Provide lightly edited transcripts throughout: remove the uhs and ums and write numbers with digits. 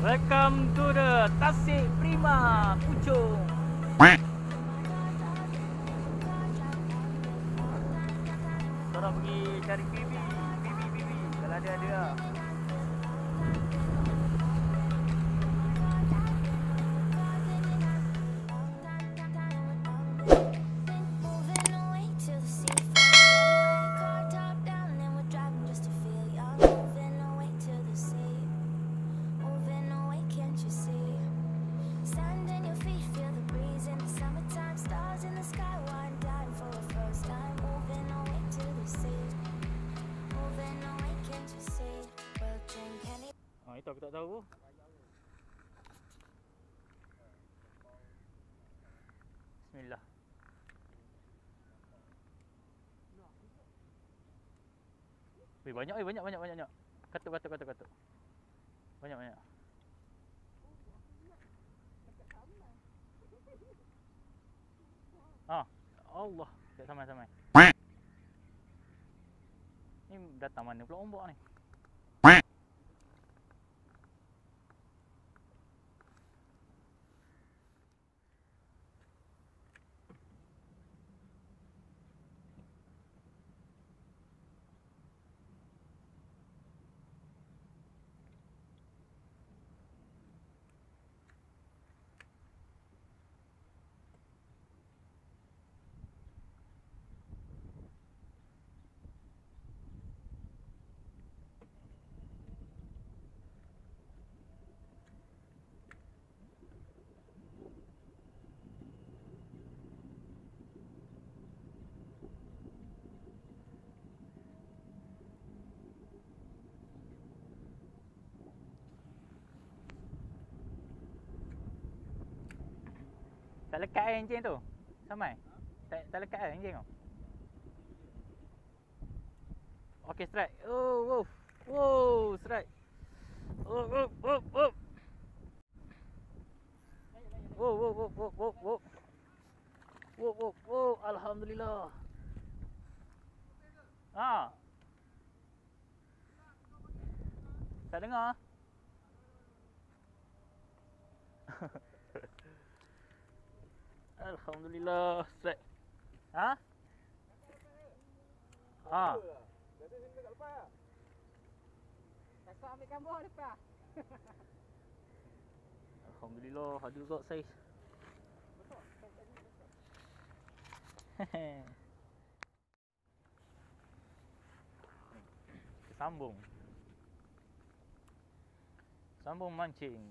Welcome to the Tasik Prima Puchong. Korang pergi cari bibi kalau ada lah. Itu aku tak tahu. Bismillah. Banyak. Katuk. Banyak. Allah, tak samai. Ni datang mana pula ombak ni? Tak lekat enjin tu. Samai. Tak lekat enjin tu. Okey, strike. Wow, strike. Wow. Wow, alhamdulillah. Tak dengar. Alhamdulillah, strike. Jadi sini dekat lepas. Kakak ambil gambar lepas. Alhamdulillah, ada juga saiz. Sambung mancing.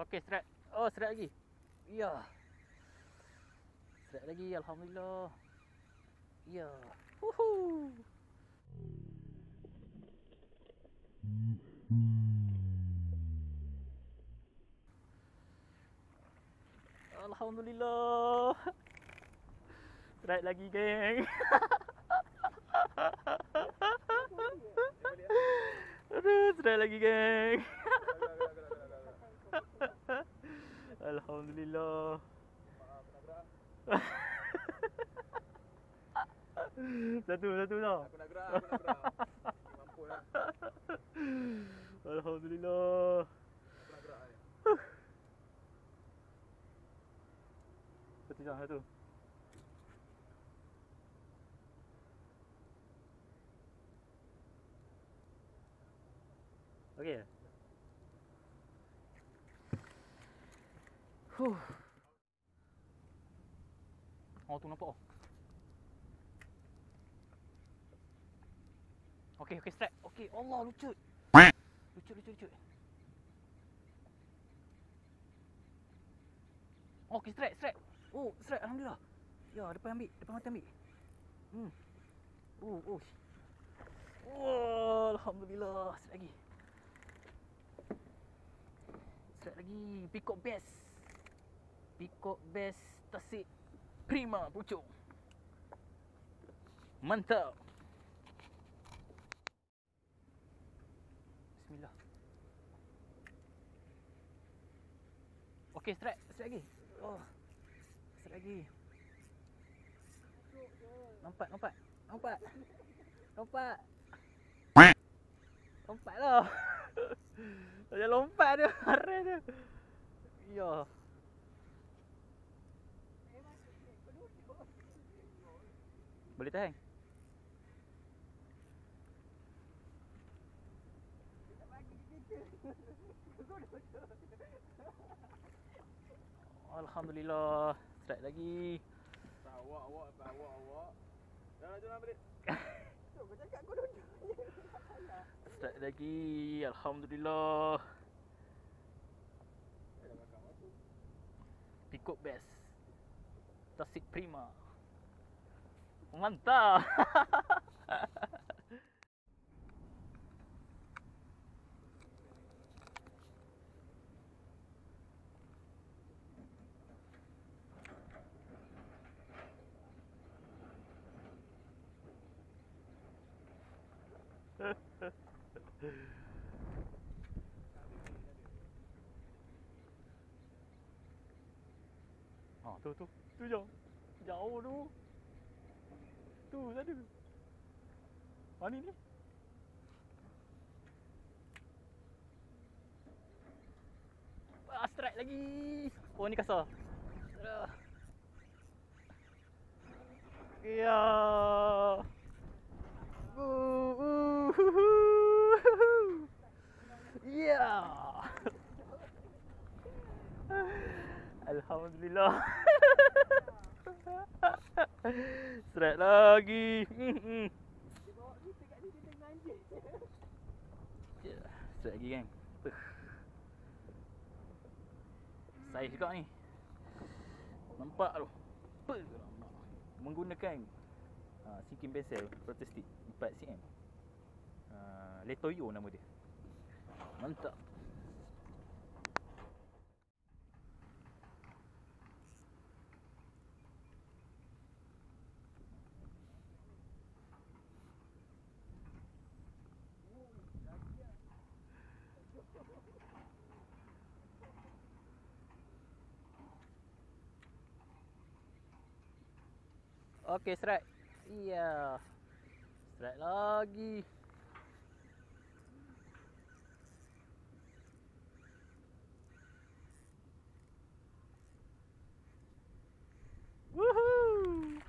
Okey, strike. Strike lagi. Ya. Strike lagi, alhamdulillah. Ya. Woohoo. Alhamdulillah. Strike lagi, geng. Aduh, strike lagi, geng. Alhamdulillah. Satu tau. Aku nak gerak. Mampu lah. Alhamdulillah. Aku nak gerak ni. Satu. Okey. Tu nampak. Okey, strike. Okey, Allah, lucut. Lucut. Okey, strike. Strike, alhamdulillah. Ya, depan mata ambil. Alhamdulillah, strike lagi. Peacock best. Peacock Bass Tasik Prima Pucung. Mantap. Bismillah. Okey, strike lagi. Oh. Strike lagi. Nampak. Lompat lah. Dia lompat dia. Arah dia. Ya. Boleh tahan. Alhamdulillah. Strike lagi. Awak. Dah jalan balik. Tu kau cakap kau duduk. Strike lagi. Alhamdulillah. Peacock Bass Tasik Prima. Mantap. Tu jauh. Jauh tu. Tu sana. Mana ni? Strike lagi. Oh, ni kasar. Ya. Ya. Alhamdulillah. Strike lagi. Dia bawa ni dekat ni dia tengah anjing. Strike lagi kan. Saiz juga ni. Nampak tu. Menggunakan sinking bezel protestik 4 cm. Letoyo nama dia. Mantap. Okey, strike. Iya. Strike lagi. Woohoo.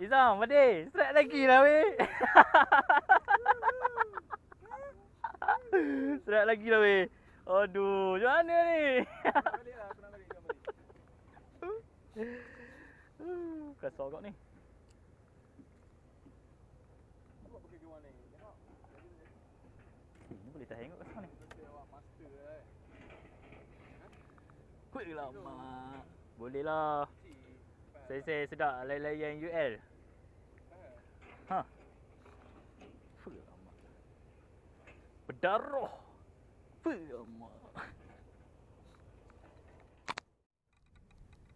Izam, Made, strike lagi lah weh. Strike lagi lah weh. Aduh, macam mana ni? Balik lah, pernah balik. Kasar kau ni. Awak pergi ke mana ni? Tengok. Ni boleh tahan kot kasar ni. Mesti awak master lah. Kuat lah mak. Boleh lah. Saya sedap layan-layan UL. Ha. Fuh mak. Berdarah. Fuh mak.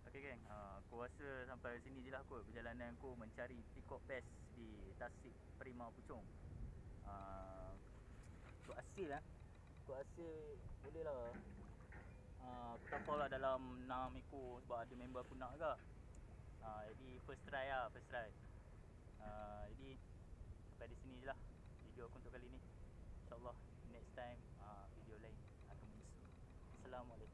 Okey geng, aku rasa sampai sini je lah kot perjalanan aku mencari Peacock Bass di Tasik Prima Puchong. Untuk hasil lah. Untuk hasil boleh lah. Aku tak tahu lah dalam 6 ekor sebab ada member aku nak ke. Jadi first try lah, first try. Jadi sampai di sini je lah video aku untuk kali ni. InsyaAllah next time video lain akan menyusul. Assalamualaikum.